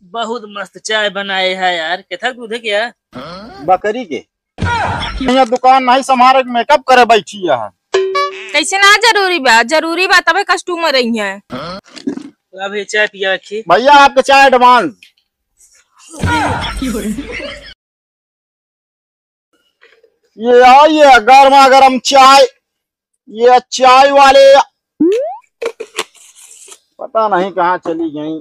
बहुत मस्त चाय बनाए है यार। कितना दूध है क्या? बकरी के यहाँ दुकान नहीं संभारे मेकअप करे बैठी है। कैसे ना जरूरी बा तबे कस्टमर रही है। अब ये चाय पिया रखी भैया आपके चाय एडवांस। ये आइए गर्मा गर्म चाय। ये चाय वाले पता नहीं कहाँ चली गई।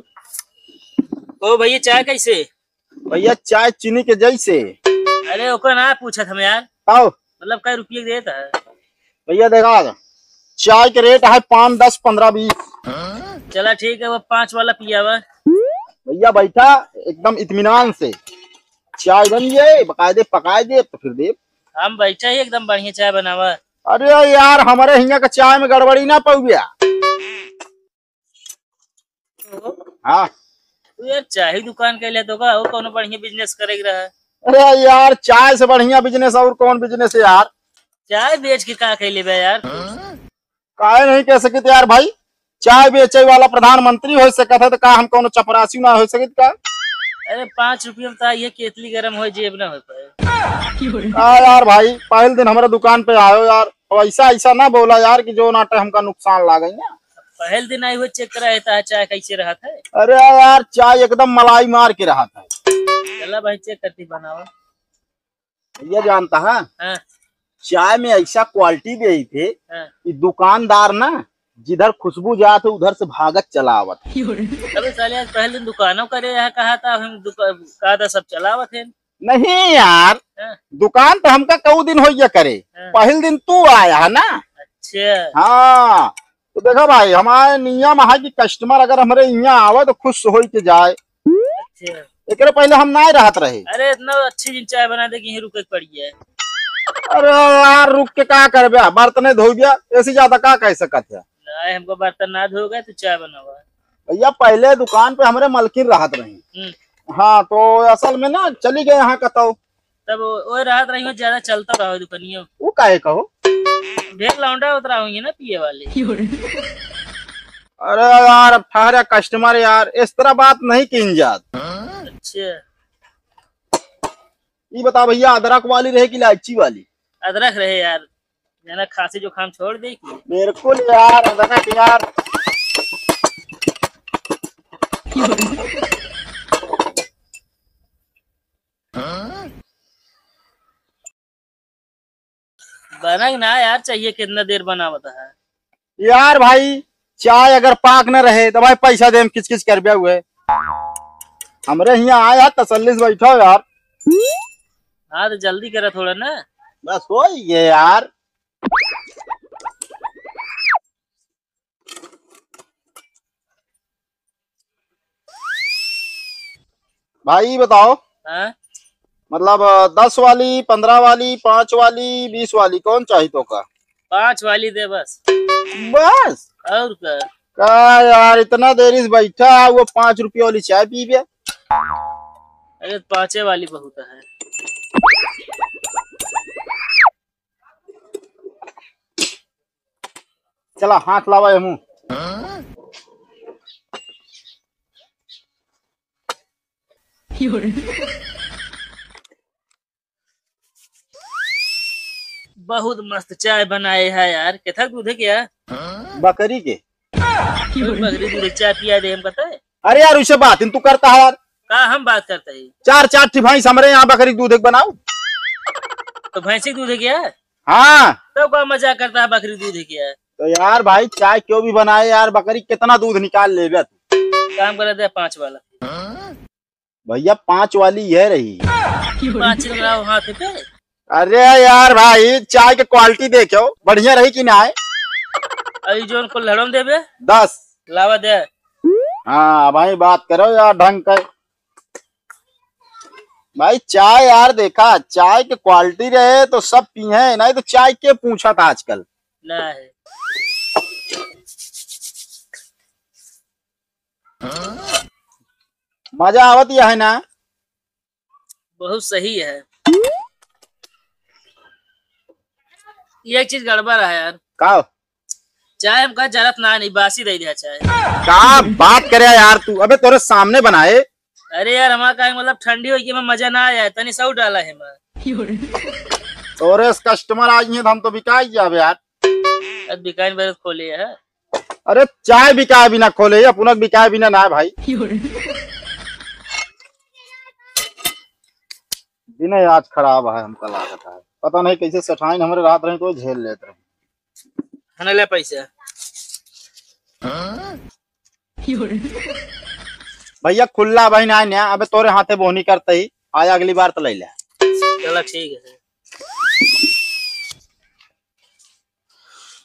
ओ भैया चाय कैसे? भैया चाय चीनी के जैसे। अरे ओकर ना पूछा था मैं यार। आओ मतलब क्या रुपये देता है? भैया देखा चाय के रेट है 5, 10, 15, 20। चला ठीक है, वो 5 वाला पिया हुआ। भैया बैठा एकदम इत्मीनान से। चाय बन गए बकायदे पकाए दे तो फिर दे। हम बैठा ही एकदम बढ़िया चाय बनावा। अरे यार हमारे यहाँ का चाय में गड़बड़ी ना पड़ गया। हाँ तू यार चाय दुकान के लिए तो का वो कौन बढ़िया बिजनेस करेगा रहा। अरे यार चाय से बढ़िया बिजनेस और कौन बिजनेस है यार। चाय बेच के का ले बे यार? काहे नहीं कह सकते यार भाई। चाय बेचे वाला प्रधानमंत्री हो सकता है तो का हम कौन चपरासी ना हो सकते का। अरे 5 रुपये में तो ये केतली गरम हो जेब ना हो पाए। यार भाई पहले दिन हमारे दुकान पे आयो यार। अब ऐसा ऐसा ना बोला यार कि जो नाटे हमका नुकसान ला गई ना। पहले दिन आई हुए चेक करा था चाय कैसे रहा था। अरे यार चाय एकदम मलाई मार के रहा था। चला भाई चेक करती बनावा। ये जानता है हाँ। चाय में ऐसा क्वालिटी दे थे हाँ। कि दुकानदार ना जिधर खुशबू जाते उधर से भागत चला आवत। अबे साले आज पहले दिन दुकानों करे यहाँ कहा था हम कहा था सब चलावत है। नहीं यार हाँ। दुकान तो हमका कऊ दिन हो करे। हाँ। पहले दिन तू आया है ना। अच्छा हाँ तो देखा भाई हमारे नियम है कि कस्टमर अगर हमारे यहाँ आवे तो खुश हो के जाए। अच्छा। एक पहले हम ना रहत रहे। अरे इतना अच्छी चाय बना दे कि यहीं रुके पड़ी है। अरे यार रुक के क्या कर बर्तन धो गया ऐसी ज्यादा क्या कह सकत है। हमको बर्तन ना धो गए तो चाय बनावा। भैया पहले दुकान पे हमारे मलकिन रहत रही। हाँ तो असल में ना चली गए यहाँ कतो। तब वो राहत रही हो ज्यादा चलता रहो दुकानियों। वो काहे कहो ढेर लौंडा उतरा होंगे ना पिए वाले। अरे यार अब ठहरे कस्टमर यार इस तरह बात नहीं की जात। अच्छा ये बता भैया अदरक वाली रहे कि इलायची वाली? अदरक रहे यार, जना खांसी जुकाम छोड़ दे की। मेरे को यार अदरक यार। बना ना यार चाहिए कितना देर बना बता है यार भाई। चाय अगर पाक न रहे तो भाई पैसा दे किच किच कर बिया हुए। हमरे यहाँ आया तसल्ली से बैठो यार। हाँ तो जल्दी करा थोड़ा ना। बस हो ये यार। भाई बताओ। हाँ? मतलब 10 वाली, 15 वाली, 5 वाली, 20 वाली कौन चाहिए तो का? 5 वाली दे बस। बस और का यार इतना देरी से बैठा है वो 5 रुपये वाली चाय पी गया। अरे 5 वाली बहुत है। चला हाथ लावा मुँह। बहुत मस्त चाय बनाए है यार। कितना दूध है क्या? बकरी के बकरी दूध चाय पिया दे हम कहता है। अरे यार उसे बात तू करता है यार। का हम बात करते हैं। 4 भैंस हमारे यहाँ बकरी दूध बनाओ। तो भैंसी दूध है क्या? हाँ तो क्या मजाक करता है बकरी दूध है क्या? तो यार भाई चाय क्यों भी बनाए यार बकरी कितना दूध निकाल लेगा तू। काम कर दे 5 वाला। भैया 5 वाली ये रही। 5 लगाओ हाथ पे। अरे यार भाई चाय की क्वालिटी देखो बढ़िया रही कि ना है। अभी जो उनको लड़म देबे 10 लावा दे। हाँ भाई बात करो यार ढंग का। भाई चाय यार देखा चाय की क्वालिटी रहे तो सब पिए नहीं तो चाय के पूछा था आजकल ना है। मजा आवत यह है ना। बहुत सही है। ये चीज गड़बड़ है यार। का चाय हमका जरूरत ना नहीं, बासी दे दिया चाय। क्या बात करे यार तू, अबे तोरे सामने बनाए। अरे यार हमारा का मतलब ठंडी हो गई में मजा ना आया, तनी सौ डाला है मैं। तोरे कस्टमर आज नहीं तो हम तो बिकाई जाबे यार। अब दुकान बरस खोली है। अरे चाय बिकाए बिना खोले या पुनः बिकाए बिना ना भाई। दिन आज खराब है हमका लागत है, पता नहीं कैसे सठाइन हमारे रात रहे तो झेल लेते रहे। हने ले पैसा। भैया खुल्ला भाई ना नया, अबे तोरे हाथे बोनी करते ही आया, अगली बार तो ले ले। चलो ठीक है।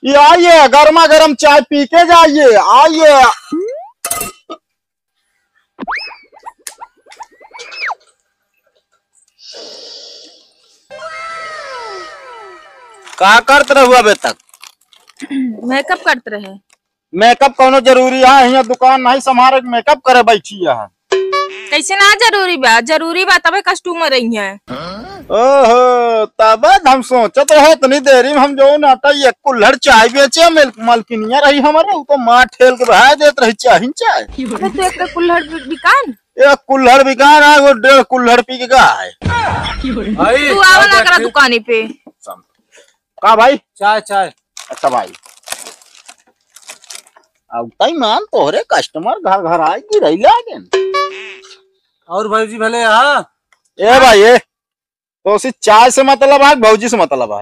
ये आइए गर्मा गर्म चाय पी के जाइए, आइए। क्या करते रहो अबे तक? मेकअप करते रहे। मेकअप कोनो जरूरी है? यहाँ दुकान नहीं संभारे मेकअप करे बैठी है। कैसे ना जरूरी बा? जरूरी बा तबे कस्टमर रही है। ओहो तब हम सोचत रहे इतनी देरी में हम जो नाटा एक कुल्हड़ चाय बेचे मलकिनिया रही हमारे, वो तो माँ ठेल के बहा देते रही चाय। अबे तो एक कुल्हड़ बिकान, एक कुल्हड़ बिकान है, वो 1.5 कुल्हड़ पी के गाय। तू आवा ना करा दुकानी पे। का भाई? चाय चाय। अच्छा भाई अब तई मान तोहरे कस्टमर घर घर आएगी रही लागे। और भाई जी भले यहाँ ए भाई ये तो उसी चाय से मतलब है भौजी से मतलब है?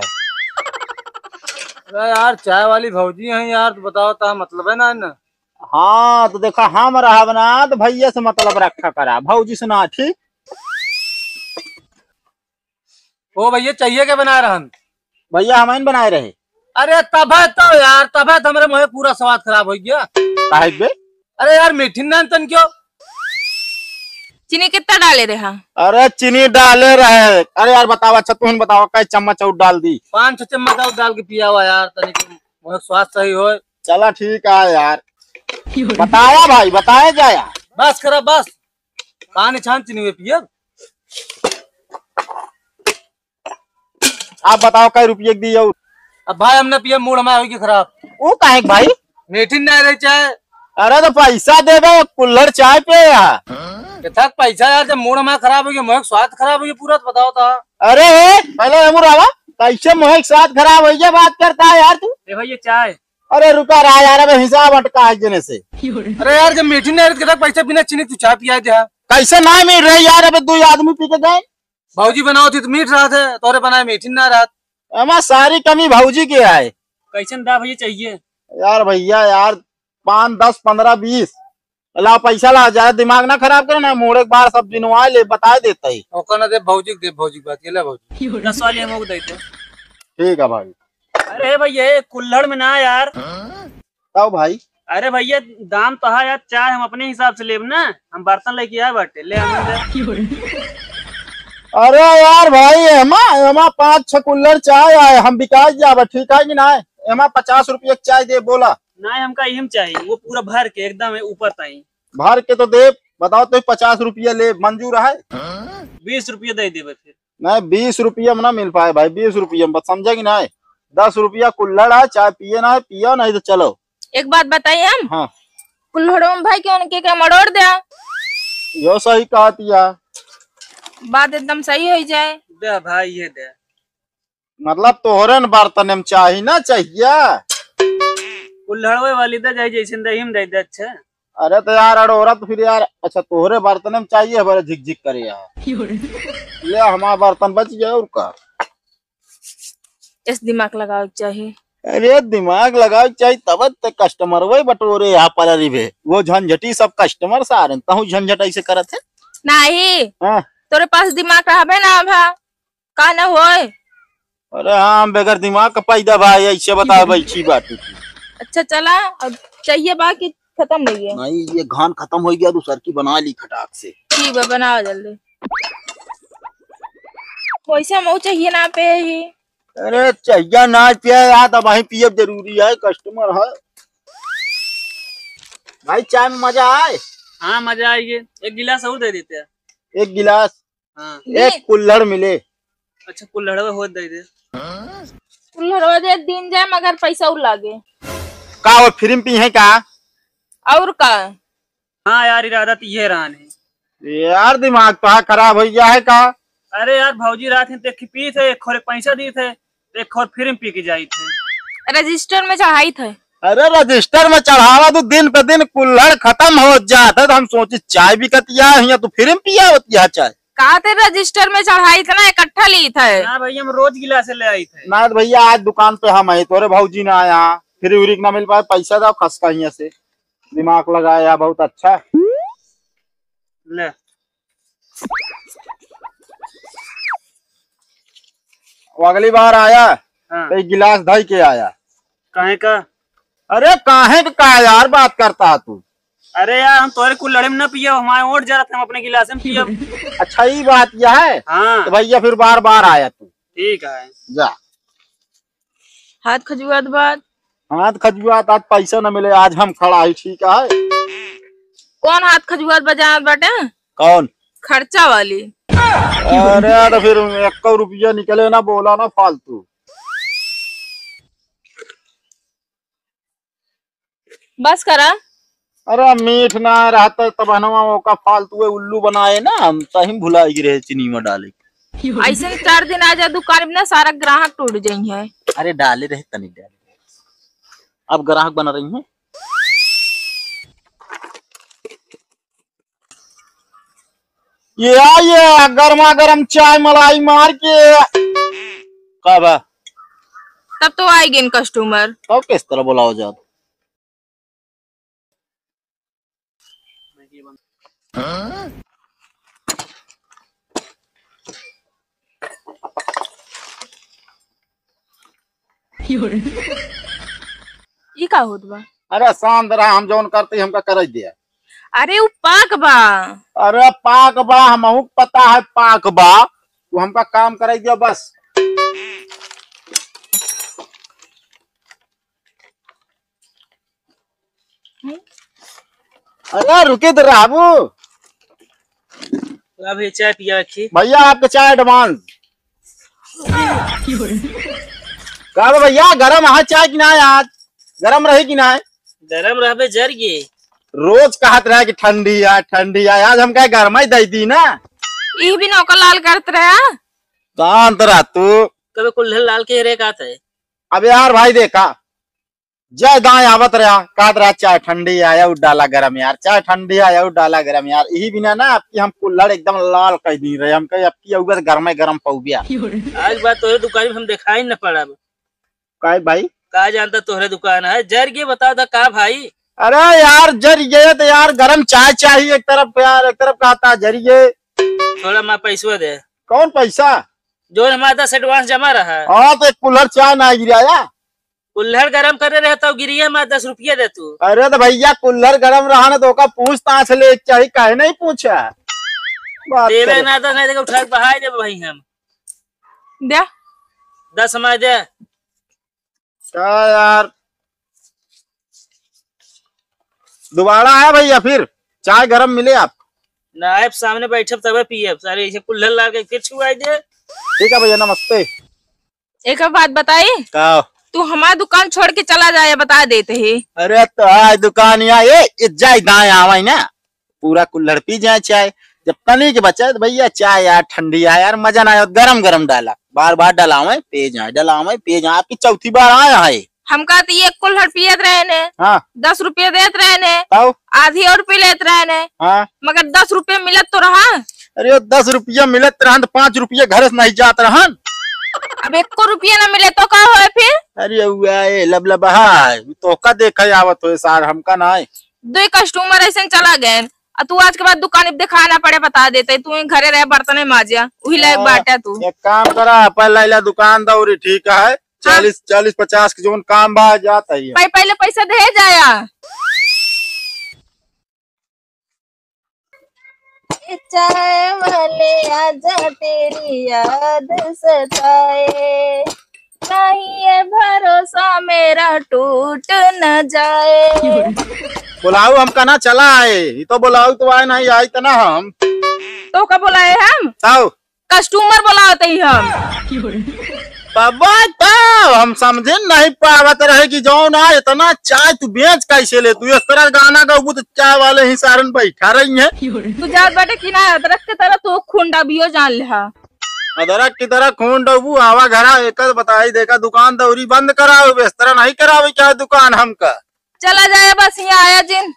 अरे यार चाय वाली भौजी हैं यार, तो बताओ ता मतलब है ना। हाँ तो देखा हम रहा बना तो भैया से मतलब रखा करा, भौजी से ना। ठीक ओ भैया चाहिए क्या बना रहा हम? भैया हमें बनाए रहे। अरे तब है तो यार, तब है तो हमारे मुँह पूरा स्वाद खराब हो गया। साहिब बे अरे यार मीठी नान तन क्यों? चीनी कितना डाले रहा? अरे चीनी डाले रहे। अरे यार बताओ, अच्छा तुम बताओ कई चम्मच और डाल दी? 5-6 चम्मच और डाल के पिया हुआ यार, तनिक मुँह स्वाद सही हो। चला ठीक है यार, बताया भाई बताया जाया। बस करा बस, पानी छान चीनी हुए पिए। आप बताओ कई रुपये दिए? अब भाई हमने पिया मूड हमारा होगी खराब। वो काहे के भाई? मीठी नहीं रही चाय। अरे तो पैसा दे दो, कुल्हड़ चाय पे यार। कितना पैसा यार, जब मूड हमारा खराब हो गया, मुँह स्वाद खराब हो गया पूरा, तो बताओ था। अरे पहले मुरावा कैसे मोह साथ खराब हो गया बात करता है यार तू? भैया चाय। अरे रुका रहा यार, अब हिसाब अटका है जने से। अरे यार जब मीठी नहीं रही तो पैसा बिना चीनी तू चाय पिया जा। कैसे ना मिल रही यार? अब 2 आदमी पी के गए। भौजी बनाओ थी तो मीठ रहा थे, तोरे बनाए मीठी ना रहा। हमारा सारी कमी भौजी की है। कैसे दा भैया चाहिए? यार भैया यार 5, 10, 15, 20 ला पैसा ला, ज्यादा दिमाग ना खराब करो ना, मोड़ एक बार सब दिनवा ले बता देता ही। दे भौजी दे, भौजी बात ये ले भौजी 10 वाली हम देते। ठीक है भाई। अरे भैया कुल्हड़ में ना यार। तब भाई अरे भैया दाम तो है यार, चाय हम अपने हिसाब से लेब ना, हम बर्तन लेके आए बाटे ले अरे यार भाई एमा 5-6 कुल्हड़ चाय आए, हम बिका जाब ठीक है कि ना? एमा 50 रुपये चाय दे बोला ना, हमका यही चाहिए वो पूरा भर के एकदम ऊपर ताई। भर के तो दे, बताओ तो 50 रुपये ले मंजूर है? 20 रुपये दे देवे फिर। नहीं 20 रुपये में ना मिल पाए भाई, 20 रुपये में समझे कि ना? 10 रुपया कुल्हड़ है, चाय पिए ना पियो, नहीं तो चलो। एक बात बताइए हम। हाँ कुल्हड़ों में भाई क्यों के मरोड़ दे? यो सही कहा तिया, बात एकदम सही हो जाए। दे भाई ये दे। मतलब तोहरे न बर्तन में चाही ना चाहिए? कुल्हड़वे वाली दे जाए जैसे दही में दे दे। अच्छा अरे तो यार अड़ोरा तो फिर यार, अच्छा तोहरे बर्तन में चाहिए बड़े झिक झिक करे यार। ले हमारा बर्तन बच गया और का। इस दिमाग लगाओ चाहिए। अरे दिमाग लगाओ चाहिए तब तक कस्टमर वही बटोरे यहाँ पर अरे वो झंझटी सब कस्टमर से आ रहे तहु झंझट ऐसे करत है नहीं। हाँ? तोरे पास दिमाग रहा ना भा का ना होए? अरे हाँ बगैर दिमाग का पैदा भाई ऐसे बता बैठी बात। अच्छा चला अब चाहिए बाकी खत्म हो गया। नहीं ये घान खत्म हो गया, दूसर की बना ली खटाक से। ठीक है बनाओ जल्दी। पैसा मऊ चाहिए ना पे ही। अरे चाहिए ना पिया यार, अब वही पिए जरूरी है, कस्टमर है भाई। चाय में मजा आए? हाँ मजा आएगी। एक गिलास और दे देते हैं। 1 गिलास। हाँ 1 कुल्हड़ मिले। अच्छा कुल्हड़वे हो दे दे। कुल्हड़वा दे दिन जाए मगर पैसा उ लागे। का वो फिल्म पी है का? और का? हाँ यार इरादा तो ये रहा नहीं। यार दिमाग तो खराब हो गया है का? अरे यार भौजी रात में देख पी थे, एक खोर पैसा दिए थे, एक खोर फिल्म पी के जाई थे। रजिस्टर में चढ़ाई थे। अरे रजिस्टर में चढ़ावा तो दिन पे दिन कुल्हड़ खत्म हो जाता, तो हम सोचे चाय भी कतिया है तो फिल्म पिया होती है चाय। कहा थे रजिस्टर में चढ़ाई थे ना, इकट्ठा ली थे ना भैया हम रोज गिलास ले आई थे। ना भैया आज दुकान पे हम आई, तोरे भौजी ना आया, फिर उरिक ना मिल पाए, पैसा दो खसका यहाँ से। दिमाग लगाया बहुत अच्छा। ले वो अगली बार आया हाँ। तो एक गिलास धई के आया। काहे का? अरे काहे का यार बात करता है तू? अरे यार हम तोरे कुल्हड़ में न पिया, हमारे ओट जा रहा था, हम अपने गिलास में पिया। अच्छा ये बात यह है। हाँ तो भैया फिर बार बार आया तू। ठीक है। जा हाथ खजुआत बात। हाथ खजुआत, आज पैसा न मिले, आज हम खड़ा ही ठीक है। कौन हाथ खजुआत बजात बाटे? कौन? खर्चा वाली। अरे तो फिर 1 रुपया निकले ना, बोला ना फालतू। बस करा। अरे मीठ ना रहता तब हनवा का फालतू उल्लू बनाए ना, हम तही भुला रहे चीनी में डाले। ऐसे 4 दिन आ जा दुकान में ना, सारा ग्राहक टूट जाई है। अरे डाले रहे तनी डाले, अब ग्राहक बना रही है। ये गर्मा गर्म चाय मलाई मार के कब तब तो आएगी कस्टमर। तो किस तरह बुलाओ जात? ये का होत बा? अरे शांत रहा, हम जौन करते हमका कर दिया। अरे वो पाक बा। अरे पाक बा, हमहू पता है पाक बा, तू हमका काम कर दिया बस। अरे रुके तो राबू, अभी चाय पिया रखी। भैया आपका चाय एडवांस। कहा भैया गरम है चाय कि ना? आज गरम रहे कि ना? गरम रहे जर गए। रोज कहत रहा कि ठंडी है ठंडी है, आज हम कहे गर्म ही दे दी ना। ये भी नौका लाल करत रहा। शांत रहा तू। कभी कुल्हड़ लाल के रे का है। अब यार भाई देखा जय दाएं आवत रहा, कहत रहा चाय ठंडी आया डाला गरम यार, चाय ठंडी आया डाला गरम यार। यही बिना ना आपकी हम कुल्हड़ एकदम लाल कह दी रहे, हम कहे आपकी अगर गर्म गरम पौ गया। आज बात तोहरे दुकान में हम दिखाई न पड़ा। काय भाई? का जानता तोहरे दुकान है जर के बता था का भाई? अरे यार जरिए तो यार गरम चाय चाहिए एक तरफ यार, एक तरफ कहता जरिए। थोड़ा मैं पैसा दे। कौन पैसा? जो हमारे पास एडवांस जमा रहा है। हाँ तो एक कुल्हड़ चाय ना गिराया। कुल्हड़ गरम करे रहता गिरिया मैं 10 रुपया दे तू। अरे तो भैया कुल्हड़ गरम रहा ना तो का पूछताछ ले चाहिए, काहे नहीं पूछा? देवे ना तो नहीं उठा के बहाई दे भाई हम। दे 10 हमारे दे। क्या यार दोबारा है भैया, फिर चाय गरम मिले आप? नायब सामने बैठे तब पिए सारे ऐसे कुल्हड़ ला के फिर छुआई दे। ठीक है भैया नमस्ते। एक बात बताई, का? तू हमारा दुकान छोड़ के चला जाए बता देते है। अरे तो आज दुकान यहाँ ये जाए दाएं आवा ना, पूरा कुल्हड़ पी जाए चाय। जब तनी के बचा तो भैया चाय यार ठंडी है यार, मजा ना आया, गरम गरम डाला, बार बार डलावे पे जाए डलावे पे जाए। आपकी चौथी बार आया है। हम कहते ये कुल्हड़ पियत रहे ने। हाँ 10 रुपये देते रहे ने, तो आधी और पी लेते रहे ने। हाँ मगर 10 रुपये मिलत तो रहा। अरे 10 रुपया मिलत रहन तो 5 रुपया घर से नहीं जात रहन। अब 1 रुपया ना मिले तो का हो फिर? अरे हुआ लब है तो का देखा आवत हो सार हमका ना है। 2 कस्टमर ऐसे चला गए, तू आज के बाद दुकान दिखाना पड़े बता देते। तू घरे रहे बर्तन माजिया वही लायक बाटे। तू एक काम करा पहले दुकान दौरी ठीक है, 40-50 के जोन काम बा जाता है। पहले पैसा दे जाया। चाय वाले आजा तेरी याद सताए, नहीं है भरोसा मेरा टूट न जाए। बुलाओ हमका ना चला है, ये तो बुलाओ तो आए नहीं आई तो ना हम तो का बुलाए हम? ताऊ कस्टमर बुलाते ही हम। बताओ हम समझे नहीं पावत रहे कि जो ना इतना चाय तू बेच कैसे ले तू इस तरह गाना गाऊ तो चाय वाले ही सारन बैठा रही है। तू जात बाटे कि ना अदरक के तरह तू खूंडा बियो जान ले हा। अदरक की तरह खून डबू आवा घरा एक बताई देखा दुकान दौरी बंद कराओ इस तरह नहीं करावे क्या दुकान हमका। चला जाए बस यहाँ आया जिन